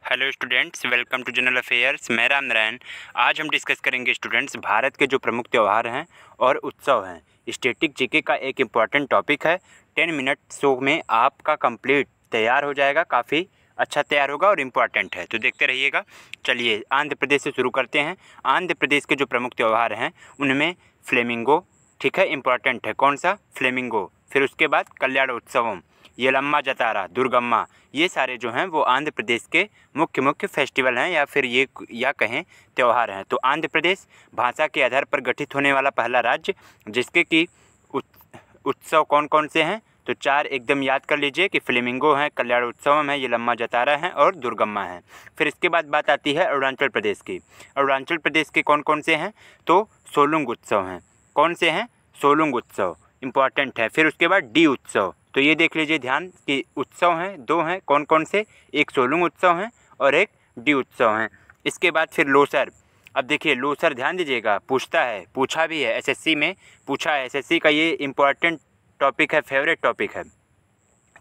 Hello students, welcome to general affairs. मैं राम नारायण। आज हम डिस्कस करेंगे स्टूडेंट्स भारत के जो प्रमुख त्यौहार हैं और उत्सव हैं। स्टैटिक जीके का एक इम्पॉर्टेंट टॉपिक है। 10 मिनट शो में आपका कंप्लीट तैयार हो जाएगा, काफ़ी अच्छा तैयार होगा और इम्पॉर्टेंट है, तो देखते रहिएगा। चलिए आंध्र प्रदेश से शुरू करते हैं। आंध्र प्रदेश के जो प्रमुख त्यौहार हैं उनमें फ्लेमिंगो, ठीक है, इम्पॉर्टेंट है। कौन सा? फ्लेमिंगो। फिर उसके बाद कल्याण उत्सवम, येलम्मा जतारा, दुर्गम्मा, ये सारे जो हैं वो आंध्र प्रदेश के मुख्य फेस्टिवल हैं या फिर ये या कहें त्यौहार हैं। तो आंध्र प्रदेश भाषा के आधार पर गठित होने वाला पहला राज्य, जिसके कि उत्सव कौन कौन से हैं, तो 4 एकदम याद कर लीजिए कि फ्लेमिंगो हैं, कल्याण उत्सवम है, येलम्मा जतारा हैं और दुर्गम्मा हैं। फिर इसके बाद बात आती है अरुणाचल प्रदेश की। अरुणाचल प्रदेश के कौन कौन से हैं, तो सोलुंग उत्सव हैं। कौन से हैं? सोलुंग उत्सव, इम्पॉर्टेंट है। फिर उसके बाद डी उत्सव, तो ये देख लीजिए ध्यान कि उत्सव हैं, 2 हैं। कौन कौन से? एक सोलुंग उत्सव हैं और एक डी उत्सव हैं। इसके बाद फिर लोसर। अब देखिए लोसर, ध्यान दीजिएगा, पूछा भी है एसएससी में, पूछा है। एसएससी का ये इम्पॉर्टेंट टॉपिक है, फेवरेट टॉपिक है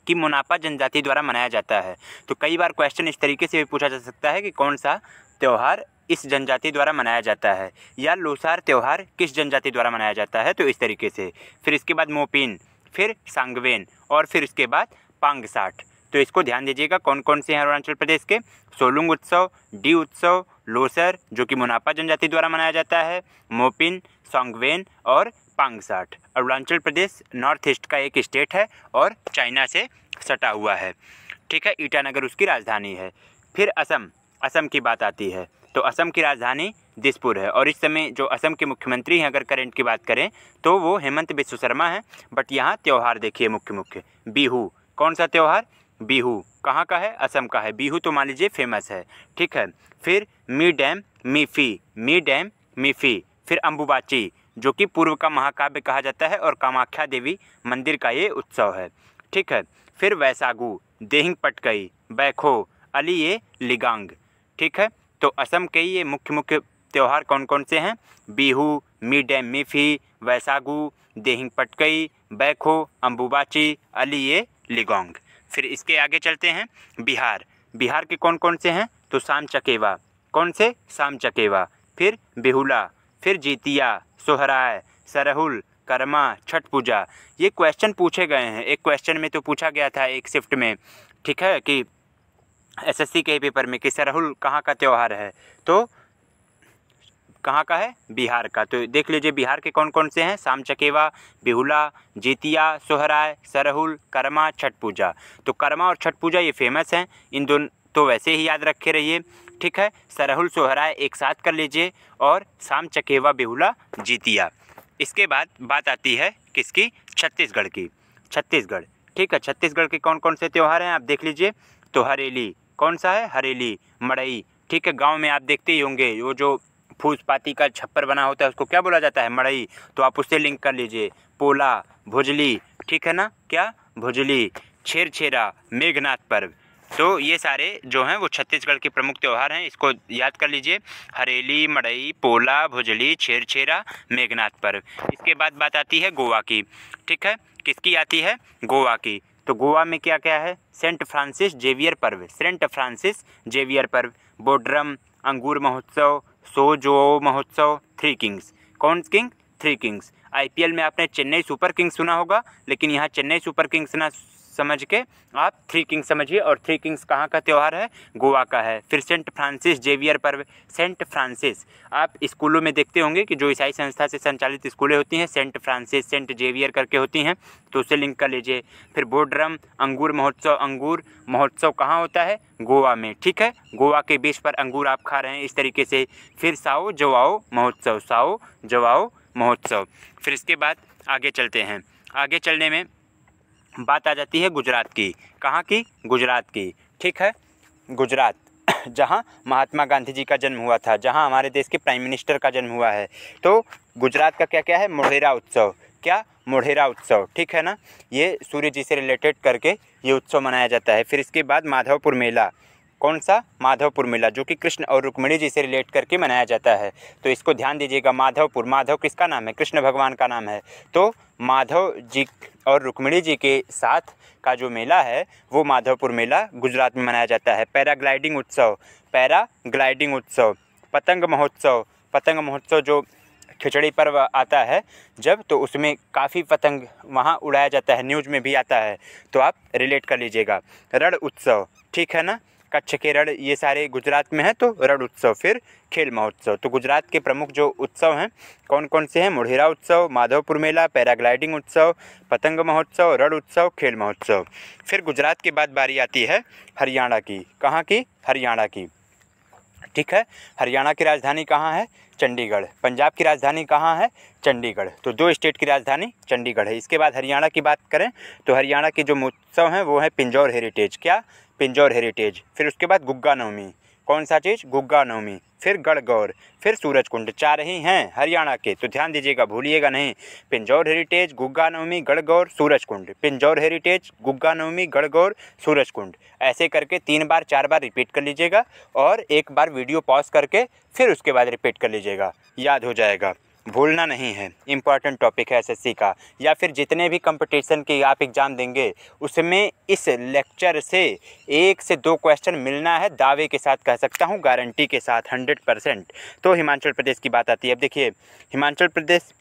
कि मुनापा जनजाति द्वारा मनाया जाता है। तो कई बार क्वेश्चन इस तरीके से भी पूछा जा सकता है कि कौन सा त्यौहार इस जनजाति द्वारा मनाया जाता है, या लोसार त्यौहार किस जनजाति द्वारा मनाया जाता है, तो इस तरीके से। फिर इसके बाद मोपिन, फिर सांगवेन और फिर इसके बाद पांगसाठ। तो इसको ध्यान दीजिएगा कौन कौन से हैं अरुणाचल प्रदेश के। सोलुंग उत्सव, डी उत्सव, लोसर जो कि मुनापा जनजाति द्वारा मनाया जाता है, मोपिन, सांगवेन और पांगसाठ। अरुणाचल प्रदेश नॉर्थ ईस्ट का एक स्टेट है और चाइना से सटा हुआ है, ठीक है। ईटानगर उसकी राजधानी है। फिर असम की बात आती है, तो असम की राजधानी दिसपुर है और इस समय जो असम के मुख्यमंत्री हैं, अगर करंट की बात करें तो वो हेमंत बिस्व शर्मा हैं। बट यहाँ त्यौहार देखिए मुख्य बिहू। कौन सा त्यौहार? बिहू। कहाँ का है? असम का है। बिहू तो मान लीजिए फेमस है, ठीक है। फिर मी डैम मीफी। फिर अम्बुबाची जो कि पूर्व का महाकाव्य कहा जाता है और कामाख्या देवी मंदिर का ये उत्सव है, ठीक है। फिर वैसागु, देहिंग पटकई, बैखो, अली ये लिगांग, ठीक है। तो असम के ये मुख्य त्यौहार कौन कौन से हैं? बिहू, मी डैम मीफी, वैसागु, देहिंग पटकई, बैखो, अम्बुबाची, अली ये लिगोंग। फिर इसके आगे चलते हैं बिहार के कौन कौन से हैं, तो शाम चकेवा। कौन से? शाम चकेवा। फिर बेहुला, फिर जीतिया, सोहराय, सरहुल, कर्मा, छठ पूजा। ये क्वेश्चन पूछे गए हैं, एक क्वेश्चन में तो पूछा गया था एक शिफ्ट में, ठीक है, कि एसएससी के पेपर में कि सरहुल कहाँ का त्यौहार है, तो कहाँ का है? बिहार का। तो देख लीजिए बिहार के कौन कौन से हैं, शाम चकेवा, बिहुला, जीतिया, सोहराय, सरहुल, कर्मा, छठ पूजा। तो कर्मा और छठ पूजा ये फेमस हैं, इन दोनों तो वैसे ही याद रखे रहिए, ठीक है। सरहुल सोहराय एक साथ कर लीजिए और शाम चकेवा, बिहुला, जीतिया। इसके बाद बात आती है किसकी? छत्तीसगढ़ की। छत्तीसगढ़, ठीक है। छत्तीसगढ़ के कौन कौन से त्यौहार हैं आप देख लीजिए। तो हरेली, कौन सा है? हरेली, मड़ई, ठीक है। गांव में आप देखते ही होंगे वो जो फूस पाती का छप्पर बना होता है उसको क्या बोला जाता है? मड़ई। तो आप उससे लिंक कर लीजिए। पोला, भुजली, ठीक है ना, क्या? भुजली, छेरछेरा, मेघनाथ पर्व। तो ये सारे जो हैं वो छत्तीसगढ़ के प्रमुख त्यौहार हैं, इसको याद कर लीजिए। हरेली, मड़ई, पोला, भुजली, छेरछेरा, मेघनाथ पर्व। इसके बाद बात आती है गोवा की, ठीक है। किसकी आती है? गोवा की। तो गोवा में क्या क्या है? सेंट फ्रांसिस जेवियर पर्व, सेंट फ्रांसिस जेवियर पर्व, बोड्रम, अंगूर महोत्सव, सोजो महोत्सव, थ्री किंग्स। कौन किंग? Three Kings. आईपीएल में आपने चेन्नई सुपर किंग्स सुना होगा, लेकिन यहाँ चेन्नई सुपर किंग्स ना समझ के आप थ्री किंग्स समझिए। और थ्री किंग्स कहाँ का त्यौहार है? गोवा का है। फिर सेंट फ्रांसिस जेवियर पर्व, सेंट फ्रांसिस आप स्कूलों में देखते होंगे कि जो ईसाई संस्था से संचालित स्कूलें होती हैं सेंट फ्रांसिस, सेंट जेवियर करके होती हैं, तो उसे लिंक कर लीजिए। फिर बोड्रम, अंगूर महोत्सव कहाँ होता है? गोवा में, ठीक है। गोवा के बीच पर अंगूर आप खा रहे हैं इस तरीके से। फिर साओ जवाओ महोत्सव। फिर इसके बाद आगे चलते हैं। आगे चलने में बात आ जाती है गुजरात की। कहाँ की? गुजरात की, ठीक है। गुजरात जहाँ महात्मा गांधी जी का जन्म हुआ था, जहाँ हमारे देश के प्राइम मिनिस्टर का जन्म हुआ है। तो गुजरात का क्या क्या है? मोढेरा उत्सव। क्या? मोढेरा उत्सव, ठीक है ना। ये सूर्य जी से रिलेटेड करके ये उत्सव मनाया जाता है। फिर इसके बाद माधवपुर मेला, कौन सा? माधवपुर मेला, जो कि कृष्ण और रुक्मिणी जी से रिलेट करके मनाया जाता है। तो इसको ध्यान दीजिएगा, माधवपुर, माधव किसका नाम है? कृष्ण भगवान का नाम है। तो माधव जी और रुक्मिणी जी के साथ का जो मेला है वो माधवपुर मेला गुजरात में मनाया जाता है। पैराग्लाइडिंग उत्सव, पैराग्लाइडिंग उत्सव, पतंग महोत्सव, पतंग महोत्सव जो खिचड़ी पर्व आता है जब, तो उसमें काफ़ी पतंग वहाँ उड़ाया जाता है, न्यूज़ में भी आता है, तो आप रिलेट कर लीजिएगा। रण उत्सव, ठीक है ना, कच्छ के रण ये सारे गुजरात में है, तो रण उत्सव। फिर खेल महोत्सव। तो गुजरात के प्रमुख जो उत्सव हैं कौन कौन से हैं? मोढेरा उत्सव, माधवपुर मेला, पैराग्लाइडिंग उत्सव, पतंग महोत्सव, रण उत्सव, खेल महोत्सव। फिर गुजरात के बाद बारी आती है हरियाणा की। कहाँ की? हरियाणा की, ठीक है। हरियाणा की राजधानी कहाँ है? चंडीगढ़। पंजाब की राजधानी कहाँ है? चंडीगढ़। तो 2 स्टेट की राजधानी चंडीगढ़ है। इसके बाद हरियाणा की बात करें तो हरियाणा के जो उत्सव हैं वो है पिंजौर हेरिटेज। क्या? पिंजौर हेरिटेज। फिर उसके बाद गुग्गा नवमी। कौन सा चीज़? गुग्गा नवमी। फिर गढ़गौर, फिर सूरजकुंड। 4 ही हैं हरियाणा के, तो ध्यान दीजिएगा, भूलिएगा नहीं। पिंजौर हेरिटेज, गुग्गा नवमी, गढ़गौर, सूरजकुंड। पिंजौर हेरिटेज, गुग्गा नवमी, गढ़गौर, सूरजकुंड। ऐसे करके 3 बार 4 बार रिपीट कर लीजिएगा और एक बार वीडियो पॉज करके फिर उसके बाद रिपीट कर लीजिएगा, याद हो जाएगा, भूलना नहीं है। इम्पॉर्टेंट टॉपिक है एसएससी का, या फिर जितने भी कंपटीशन के आप एग्ज़ाम देंगे उसमें इस लेक्चर से 1 से 2 क्वेश्चन मिलना है, दावे के साथ कह सकता हूँ, गारंटी के साथ 100%। तो हिमाचल प्रदेश की बात आती है। अब देखिए, हिमाचल प्रदेश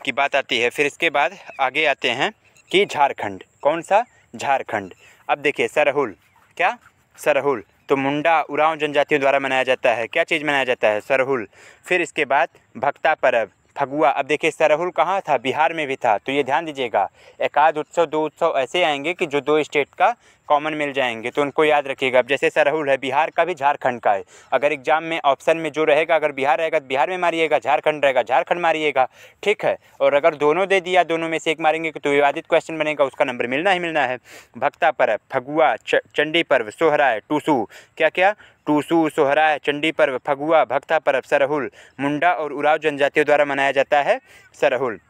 की बात आती है, फिर इसके बाद आगे आते हैं कि झारखंड। कौन सा? झारखंड। अब देखिए, सरहुल। क्या? सरहुल। तो मुंडा उरांव जनजातियों द्वारा मनाया जाता है। क्या चीज़ मनाया जाता है? सरहुल। फिर इसके बाद भक्ता पर्व, फगुआ। अब देखिए, सरहुल कहाँ था? बिहार में भी था, तो ये ध्यान दीजिएगा। एक आध उत्सव 2 उत्सव ऐसे आएंगे कि जो 2 स्टेट का कॉमन मिल जाएंगे, तो उनको याद रखिएगा। अब जैसे सरहुल है बिहार का भी, झारखंड का है। अगर एग्जाम में ऑप्शन में जो रहेगा, अगर बिहार रहेगा तो बिहार में मारिएगा, झारखंड रहेगा झारखंड मारिएगा, ठीक है। और अगर दोनों दे दिया, दोनों में से एक मारेंगे तो विवादित क्वेश्चन बनेगा, उसका नंबर मिलना ही मिलना है। भक्ता पर्व, फगुआ, चंडी पर्व, सोहराय, टूसू। क्या क्या? टूसू, सोहराय, चंडी पर्व, फगुआ, भक्ता पर्व, सरहुल, मुंडा और उरांव जनजातियों द्वारा मनाया जाता है सरहुल।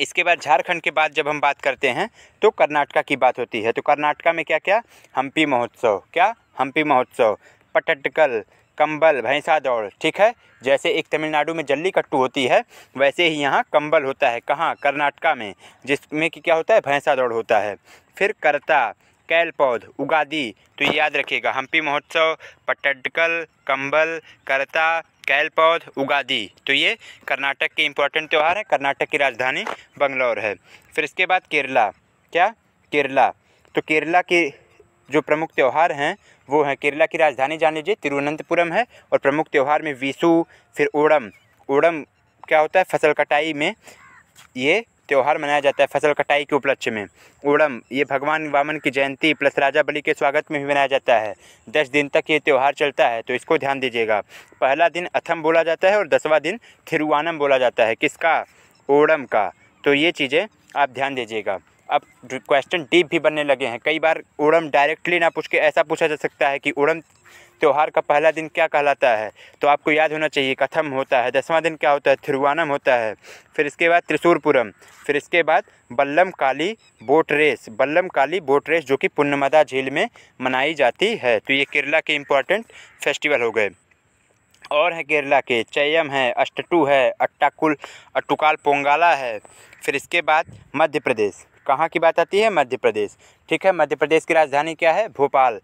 इसके बाद झारखंड के बाद जब हम बात करते हैं तो कर्नाटका की बात होती है। तो कर्नाटका में क्या क्या? हम्पी महोत्सव। क्या? हम्पी महोत्सव। पटटकल, कंबल, भैंसा दौड़, ठीक है। जैसे एक तमिलनाडु में जल्लीकट्टू होती है, वैसे ही यहाँ कंबल होता है। कहाँ? कर्नाटका में, जिसमें कि क्या होता है? भैंसा दौड़ होता है। फिर करता, कैल पौध, उगादी। तो ये याद रखिएगा, हम्पी महोत्सव, पटटकल, कंबल, करता, कैल पौध, उगादी। तो ये कर्नाटक के इंपॉर्टेंट त्यौहार हैं। कर्नाटक की राजधानी बंगलौर है। फिर इसके बाद केरला। क्या? केरला। तो केरला के जो प्रमुख त्यौहार हैं वो हैं, केरला की राजधानी जान लीजिए तिरुवनंतपुरम है, और प्रमुख त्यौहार में विशु, फिर ओणम। ओणम क्या होता है? फसल कटाई में ये त्यौहार मनाया जाता है, फसल कटाई के उपलक्ष्य में। ओणम ये भगवान वामन की जयंती प्लस राजा बलि के स्वागत में भी मनाया जाता है। 10 दिन तक ये त्यौहार चलता है, तो इसको ध्यान दीजिएगा। पहला दिन अथम बोला जाता है और 10वां दिन थिरुवानम बोला जाता है। किसका? ओणम का। तो ये चीज़ें आप ध्यान दीजिएगा। अब क्वेश्चन डीप भी बनने लगे हैं। कई बार ओणम डायरेक्टली ना पूछ के ऐसा पूछा जा सकता है कि ओणम त्यौहार का पहला दिन क्या कहलाता है, तो आपको याद होना चाहिए कथम होता है, 10वां दिन क्या होता है? थिरुवानम होता है। फिर इसके बाद त्रिशूरपुरम। फिर इसके बाद बल्लम काली बोट रेस, बल्लम काली बोट रेस जो कि पुन्नमदा झील में मनाई जाती है। तो ये केरला के इम्पोर्टेंट फेस्टिवल हो गए। और है केरला के, चयम है, अष्टटू है, अट्टुकाल पोंगाला है। फिर इसके बाद मध्य प्रदेश। कहाँ की बात आती है? मध्य प्रदेश, ठीक है। मध्य प्रदेश की राजधानी क्या है? भोपाल।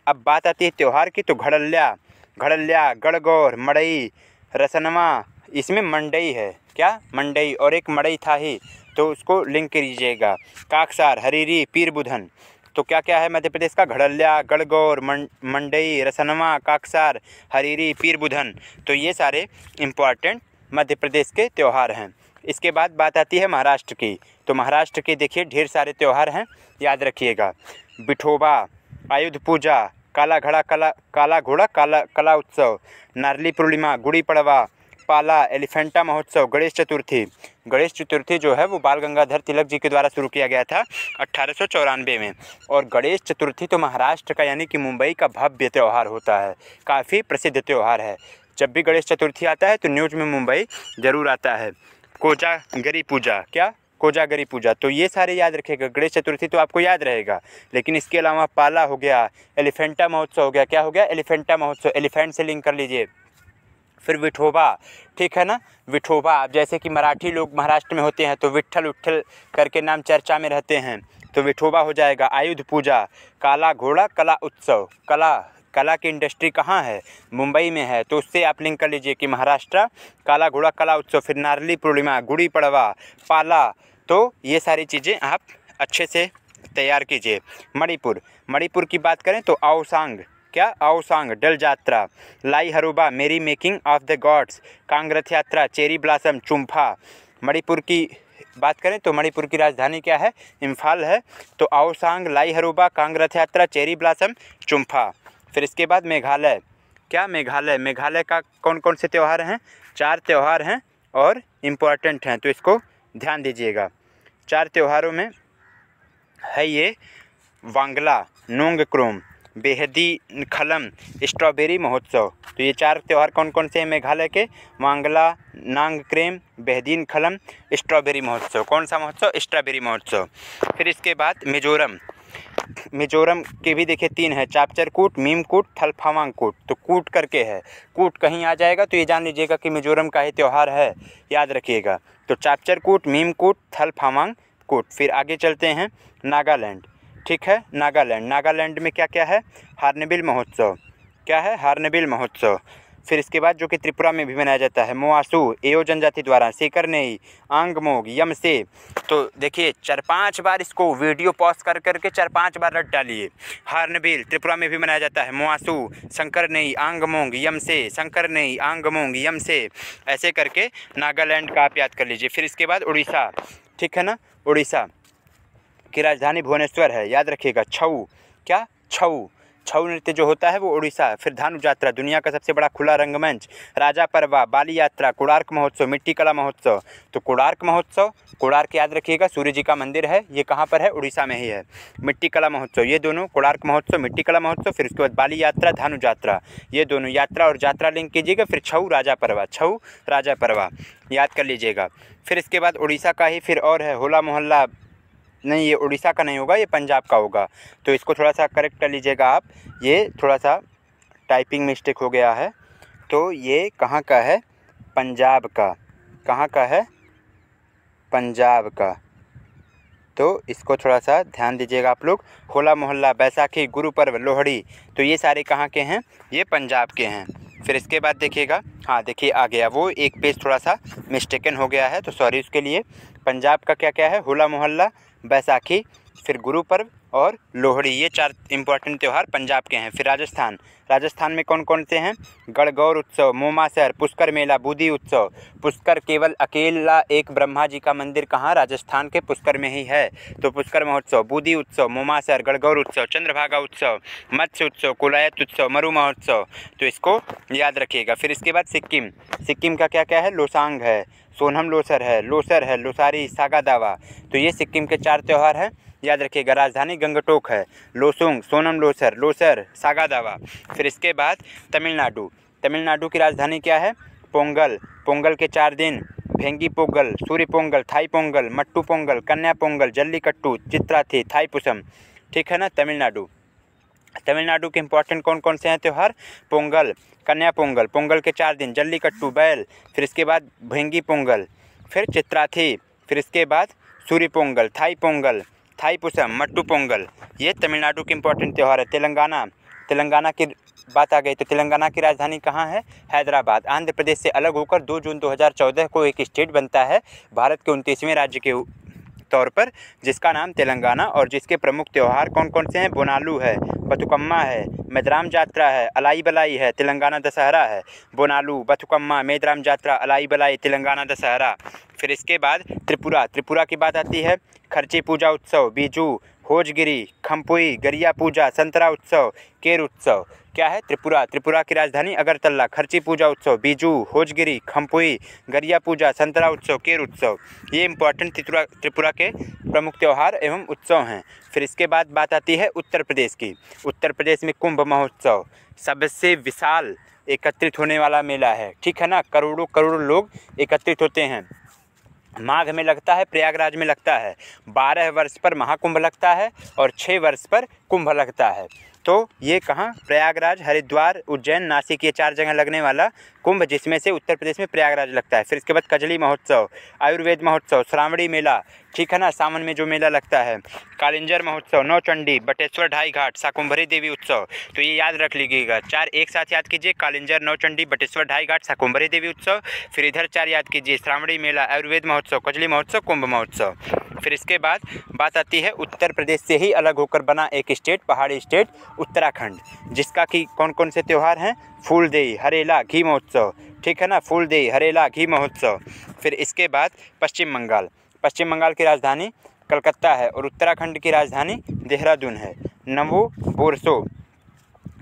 अब बात आती है त्यौहार की, तो घड़ल्या, गणगौर, मड़ई, रसनमा, इसमें मंडई है। क्या? मंडई। और एक मड़ई था ही, तो उसको लिंक कीजिएगा। काकसार, हरीरी, पीर बुधन। तो क्या क्या है मध्य प्रदेश का? घड़ल्या, गणगौर, मंडई, रसनमा, काकसार, हरीरी, पीर बुधन। तो ये सारे इम्पॉर्टेंट मध्य प्रदेश के त्यौहार हैं। इसके बाद बात आती है महाराष्ट्र की। तो महाराष्ट्र के देखिए ढेर सारे त्यौहार हैं, याद रखिएगा। विठोबा, आयुध पूजा, काला घोड़ा कला उत्सव, नारली पूर्णिमा, गुड़ी पड़वा, पाला, एलिफेंटा महोत्सव, गणेश चतुर्थी। गणेश चतुर्थी जो है वो बाल गंगाधर तिलक जी के द्वारा शुरू किया गया था 1894 में। और गणेश चतुर्थी तो महाराष्ट्र का यानी कि मुंबई का भव्य त्यौहार होता है, काफ़ी प्रसिद्ध त्यौहार है। जब भी गणेश चतुर्थी आता है तो न्यूज़ में मुंबई ज़रूर आता है। कोजागरी पूजा। क्या? कोजागरी पूजा। तो ये सारे याद रखिएगा। गणेश चतुर्थी तो आपको याद रहेगा, लेकिन इसके अलावा पाला हो गया, एलिफेंटा महोत्सव हो गया। क्या हो गया? एलिफेंटा महोत्सव, एलिफेंट से लिंक कर लीजिए। फिर विठोबा, ठीक है ना, विठोबा। अब जैसे कि मराठी लोग महाराष्ट्र में होते हैं तो विट्ठल उट्ठल करके नाम चर्चा में रहते हैं, तो विठोबा हो जाएगा। आयुध पूजा, काला घोड़ा कला उत्सव। कला की इंडस्ट्री कहाँ है? मुंबई में है, तो उससे आप लिंक कर लीजिए कि महाराष्ट्र काला घोड़ा कला उत्सव। फिर नारली पूर्णिमा, गुड़ी पड़वा, पाला। तो ये सारी चीज़ें आप अच्छे से तैयार कीजिए। मणिपुर की बात करें तो आओसांग, क्या? आओसांग डल यात्रा, लाई हरोबा मेरी making of the gods, Kang Rath Yatra, cherry blossom, चुम्फा। Manipur की बात करें तो मणिपुर की राजधानी क्या है? इम्फाल है। तो आओसांग, लाई हरोबा, Kong Rath Yatra, cherry blossom, चुम्फा। फिर इसके बाद मेघालय, क्या? मेघालय का कौन कौन से त्यौहार हैं? 4 त्यौहार हैं और इम्पॉर्टेंट हैं, तो इसको ध्यान दीजिएगा। 4 त्यौहारों में है ये वांगला, नोंगक्रोम, बेहदी खलम, स्ट्रॉबेरी महोत्सव। तो ये 4 त्यौहार कौन कौन से हैं मेघालय के? वांगला, नांगक्रेम, बेहदीन खलम, स्ट्रॉबेरी महोत्सव। कौन सा महोत्सव? स्ट्रॉबेरी महोत्सव। फिर इसके बाद मिजोरम के भी देखिए 3 है, चापचरकूट, मीमकूट, थलफावांगकूट। तो कूट करके है, कूट कहीं आ जाएगा तो ये जान लीजिएगा कि मिजोरम का ही त्यौहार है, याद रखिएगा। तो चापचरकूट, मीमकूट, थलफावांगकूट। फिर आगे चलते हैं नागालैंड, ठीक है। नागालैंड में क्या क्या है? हार्नबिल महोत्सव, क्या है? हार्नबिल महोत्सव। फिर इसके बाद जो कि त्रिपुरा में भी मनाया जाता है, मोआसू, एओ जनजाति द्वारा, सेकरनेई, आंगमोग, यमसे। तो देखिए 4-5 बार इसको वीडियो पॉज कर करके 4-5 बार रट डालिए। हार्नबिल त्रिपुरा में भी मनाया जाता है, मोआसू, शंकरनेई, आंगमोंग, यमसे, शंकरनेई, आंगमोंग, यमसे। ऐसे करके नागालैंड का आप याद कर लीजिए। फिर इसके बाद उड़ीसा, ठीक है ना, उड़ीसा की राजधानी भुवनेश्वर है, याद रखिएगा। छऊ, क्या? छऊ नृत्य जो होता है वो उड़ीसा। फिर धानु यात्रा, दुनिया का सबसे बड़ा खुला रंगमंच, राजा परवा, बाली यात्रा, कोणार्क महोत्सव, मिट्टी कला महोत्सव। तो कोणार्क महोत्सव, कोणार्क याद रखिएगा, सूर्य जी का मंदिर है, ये कहाँ पर है? उड़ीसा में ही है। मिट्टी कला महोत्सव, ये दोनों, कोणार्क महोत्सव, मिट्टी कला महोत्सव। फिर उसके बाद बाली यात्रा, धानु यात्रा, ये दोनों यात्रा और यात्रा लिंक कीजिएगा। फिर छऊ राजा परवा याद कर लीजिएगा। फिर इसके बाद उड़ीसा का ही फिर और है होला मोहल्ला। नहीं, ये उड़ीसा का नहीं होगा, ये पंजाब का होगा, तो इसको थोड़ा सा करेक्ट कर लीजिएगा आप। ये थोड़ा सा टाइपिंग मिस्टेक हो गया है। तो ये कहाँ का है? पंजाब का। कहाँ का है? पंजाब का। तो इसको थोड़ा सा ध्यान दीजिएगा आप लोग। होला मोहल्ला, बैसाखी, गुरु पर्व, लोहड़ी, तो ये सारे कहाँ के हैं? ये पंजाब के हैं। फिर इसके बाद देखिएगा, हाँ देखिए आ गया, वो एक पेज थोड़ा सा मिस्टेकन हो गया है, तो सॉरी उसके लिए। पंजाब का क्या क्या है? होला मोहल्ला, बैसाखी, फिर गुरु पर्व और लोहड़ी, ये 4 इंपॉर्टेंट त्यौहार पंजाब के हैं। फिर राजस्थान में कौन कौन से हैं? गणगौर उत्सव, मोमासर, पुष्कर मेला, बूदी उत्सव। पुष्कर केवल अकेला एक ब्रह्मा जी का मंदिर कहाँ? राजस्थान के पुष्कर में ही है, तो पुष्कर महोत्सव, बूदी उत्सव, मोमासर, गणगौर उत्सव, चंद्रभागा उत्सव, मत्स्य उत्सव, कुलायत उत्सव, मरु महोत्सव। तो इसको याद रखिएगा। फिर इसके बाद सिक्किम का क्या क्या है? लोसांग है, सोनम लोसर है, लोसारी, सागा दावा। तो ये सिक्किम के 4 त्यौहार हैं, याद रखिएगा। राजधानी गंगटोक है, लोसुंग, सोनम लोसर, सागा दावा। फिर इसके बाद तमिलनाडु की राजधानी क्या है? पोंगल के 4 दिन, भेंगी पोंगल, सूर्य पोंगल, थाई पोंगल, मट्टू पोंगल, कन्या पोंगल, जल्लीकट्टू, चित्राथी, थाईपुसम, ठीक है ना। तमिलनाडु के इंपॉर्टेंट कौन कौन से हैं त्यौहार? पोंगल, कन्या पोंगल, पोंगल के 4 दिन, जल्लीकट्टू बैल, फिर इसके बाद भेंगी पोंगल, फिर चित्राथी, फिर इसके बाद सूर्य पोंगल, थाई पोंगल, थाईपुसम, मट्टू पोंगल। ये तमिलनाडु के इंपॉर्टेंट त्यौहार है। तेलंगाना की बात आ गई, तो तेलंगाना की राजधानी कहाँ है? हैदराबाद। आंध्र प्रदेश से अलग होकर 2 जून 2014 को एक स्टेट बनता है भारत के 29वें राज्य के तौर पर, जिसका नाम तेलंगाना, और जिसके प्रमुख त्यौहार कौन कौन से हैं? बोनालू है, बथुकम्मा है, मेदराम जात्रा है, अलाई बलाई है, तेलंगाना दशहरा है। बोनालू, बथुकम्मा, मेदराम जात्रा, अलाई बलाई, तेलंगाना दशहरा। फिर इसके बाद त्रिपुरा की बात आती है। खर्ची पूजा उत्सव, बीजू, होजगिरी, खम्पुई, गरिया पूजा, संतरा उत्सव, केर उत्सव। क्या है? त्रिपुरा की राजधानी अगरतला। खर्ची पूजा उत्सव, बीजू, होजगिरी, खम्पुई, गरिया पूजा, संतरा उत्सव, केर उत्सव, ये इंपॉर्टेंट त्रिपुरा के प्रमुख त्यौहार एवं उत्सव हैं। फिर इसके बाद बात आती है उत्तर प्रदेश की। उत्तर प्रदेश में कुंभ महोत्सव सबसे विशाल एकत्रित होने वाला मेला है, ठीक है ना। करोड़ों लोग एकत्रित होते हैं माघ में लगता है, प्रयागराज में लगता है। 12 वर्ष पर महाकुंभ लगता है और 6 वर्ष पर कुंभ लगता है। तो ये कहाँ? प्रयागराज, हरिद्वार, उज्जैन, नासिक, ये 4 जगह लगने वाला कुंभ, जिसमें से उत्तर प्रदेश में प्रयागराज लगता है। फिर इसके बाद कजली महोत्सव, आयुर्वेद महोत्सव, श्रावणी मेला, ठीक है ना, सावन में जो मेला लगता है, कालिंजर महोत्सव, नौचंडी, बटेश्वर ढाई घाट, शाकुंभरी देवी उत्सव। तो ये याद रख लीजिएगा, 4 एक साथ याद कीजिए, कालिंजर, नौचंडी, बटेश्वर ढाई घाट, शाकुंभरी देवी उत्सव। फिर इधर 4 याद कीजिए, श्रावणी मेला, आयुर्वेद महोत्सव, कजली महोत्सव, कुंभ महोत्सव। फिर इसके बाद बात आती है उत्तर प्रदेश से ही अलग होकर बना एक स्टेट, पहाड़ी स्टेट उत्तराखंड, जिसका कि कौन कौन से त्यौहार हैं? फूलदेई, हरेला, घी महोत्सव, ठीक है ना, फूलदेई, हरेला, घी महोत्सव। फिर इसके बाद पश्चिम बंगाल, पश्चिम बंगाल की राजधानी कलकत्ता है और उत्तराखंड की राजधानी देहरादून है। नमो बोरसो,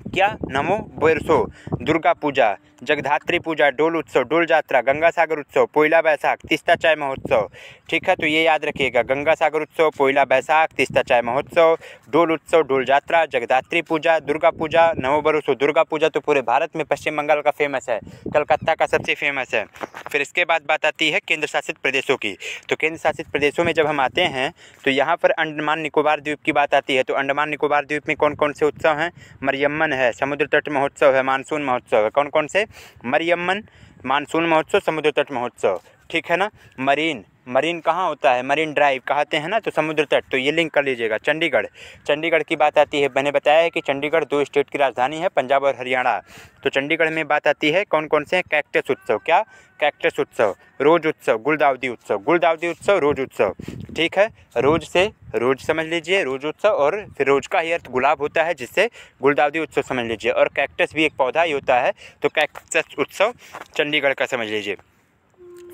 क्या? नमो बोरसो, दुर्गा पूजा, जगधात्री पूजा, डोल उत्सव, डोल यात्रा, गंगा सागर उत्सव, पोइला बैसाख, तीस्ता चाय महोत्सव, ठीक है। तो ये याद रखिएगा, गंगा सागर उत्सव, पोइला बैसाख, तीस्ता चाय महोत्सव, डोल उत्सव, डोल यात्रा, जगधात्री पूजा, दुर्गा पूजा, नवो बरसो। दुर्गा पूजा तो पूरे भारत में पश्चिम बंगाल का फेमस है, कलकत्ता का सबसे फेमस है। फिर इसके बाद बात आती है केंद्र शासित प्रदेशों की। तो केंद्र शासित प्रदेशों में जब हम आते हैं तो यहाँ पर अंडमान निकोबार द्वीप की बात आती है। तो अंडमान निकोबार द्वीप में कौन कौन से उत्सव हैं? मरियम्मन है, समुद्र तट महोत्सव है, मानसून महोत्सव है। कौन कौन से? मरियम्मन, मानसून महोत्सव, समुद्र तट महोत्सव, ठीक है ना। मरीन, मरीन कहाँ होता है? मरीन ड्राइव कहते हैं ना, तो समुद्र तट, तो ये लिंक कर लीजिएगा। चंडीगढ़, चंडीगढ़ की बात आती है, मैंने बताया है कि चंडीगढ़ 2 स्टेट की राजधानी है, पंजाब और हरियाणा। तो चंडीगढ़ में बात आती है कौन कौन से हैं? कैक्टस उत्सव, क्या? कैक्टस उत्सव, रोज उत्सव, गुलदाउदी उत्सव, गुलदाउदी उत्सव, रोज उत्सव, ठीक है। रोज से रोज समझ लीजिए, रोज उत्सव, और फिर रोज का ही अर्थ गुलाब होता है, जिससे गुलदाउदी उत्सव समझ लीजिए। और कैक्टस भी एक पौधा ही होता है, तो कैक्टस उत्सव चंडीगढ़ का समझ लीजिए।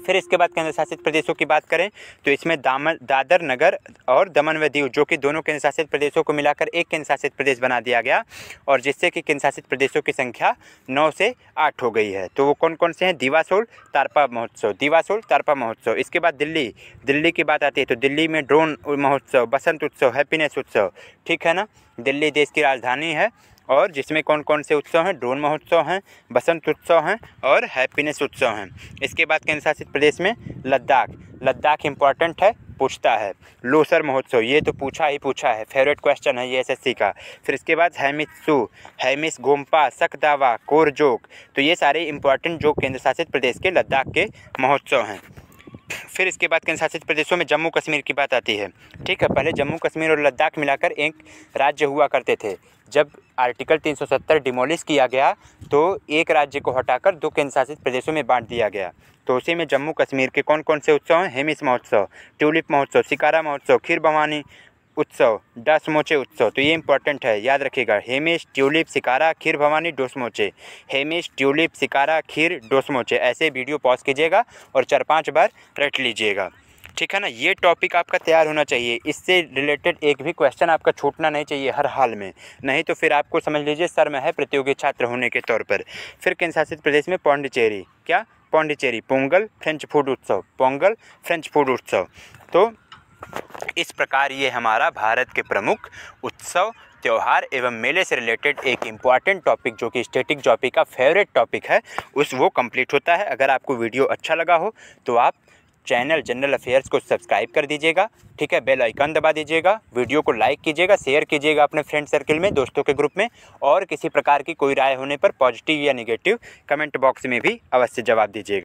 फिर इसके बाद केंद्र शासित प्रदेशों की बात करें तो इसमें दादर नगर और दमन व दीव, जो कि दोनों केंद्र शासित प्रदेशों को मिलाकर एक केंद्र शासित प्रदेश बना दिया गया, और जिससे कि केंद्र शासित प्रदेशों की संख्या 9 से 8 हो गई है। तो वो कौन कौन से हैं? दीवासोल, तारपा महोत्सव, दीवासोल, तारपा महोत्सव। इसके बाद दिल्ली, दिल्ली की बात आती है तो दिल्ली में ड्रोन महोत्सव, बसंत उत्सव, हैप्पीनेस उत्सव, ठीक है ना। दिल्ली देश की राजधानी है और जिसमें कौन कौन से उत्सव हैं? ड्रोन महोत्सव हैं, बसंत उत्सव हैं और हैप्पीनेस उत्सव हैं। इसके बाद केंद्र शासित प्रदेश में लद्दाख, लद्दाख इंपॉर्टेंट है, पूछता है। लोसर महोत्सव, ये तो पूछा है, फेवरेट क्वेश्चन है ये एसएससी का। फिर इसके बाद हैमित्सु, हैमिस गोम्पा, सकदावा, कोरजोक। तो ये सारे इंपॉर्टेंट जो केंद्र शासित प्रदेश के लद्दाख के महोत्सव हैं। फिर इसके बाद केंद्र शासित प्रदेशों में जम्मू कश्मीर की बात आती है, ठीक है। पहले जम्मू कश्मीर और लद्दाख मिलाकर एक राज्य हुआ करते थे। जब आर्टिकल 370 डिमोलिश किया गया तो एक राज्य को हटाकर 2 केंद्र शासित प्रदेशों में बांट दिया गया। तो उसी में जम्मू कश्मीर के कौन कौन से उत्सव हैं? हेमिस महोत्सव, ट्यूलिप महोत्सव, शिकारा महोत्सव, खीर भवानी उत्सव, डसमोचे उत्सव। तो ये इंपॉर्टेंट है, याद रखिएगा। हेमिस, ट्यूलिप, शिकारा, खीर भवानी, डोसमोचे। हेमिस, ट्यूलिप, शिकारा, खीर, डोसमोचे। ऐसे वीडियो पॉज कीजिएगा और 4-5 बार रट लीजिएगा, ठीक है ना। ये टॉपिक आपका तैयार होना चाहिए, इससे रिलेटेड एक भी क्वेश्चन आपका छूटना नहीं चाहिए हर हाल में, नहीं तो फिर आपको समझ लीजिए सर में है प्रतियोगी छात्र होने के तौर पर। फिर केंद्र शासित प्रदेश में पौंडीचेरी, क्या? पौंडीचेरी, पोंगल फ्रेंच फूड उत्सव, पोंगल फ्रेंच फूड उत्सव। तो इस प्रकार ये हमारा भारत के प्रमुख उत्सव, त्यौहार एवं मेले से रिलेटेड एक इम्पॉर्टेंट टॉपिक जो कि स्टैटिक जॉपी का फेवरेट टॉपिक है वो कंप्लीट होता है। अगर आपको वीडियो अच्छा लगा हो तो आप चैनल जनरल अफेयर्स को सब्सक्राइब कर दीजिएगा, ठीक है। बेल आइकन दबा दीजिएगा, वीडियो को लाइक कीजिएगा, शेयर कीजिएगा अपने फ्रेंड सर्कल में, दोस्तों के ग्रुप में, और किसी प्रकार की कोई राय होने पर पॉजिटिव या नेगेटिव कमेंट बॉक्स में भी अवश्य जवाब दीजिएगा।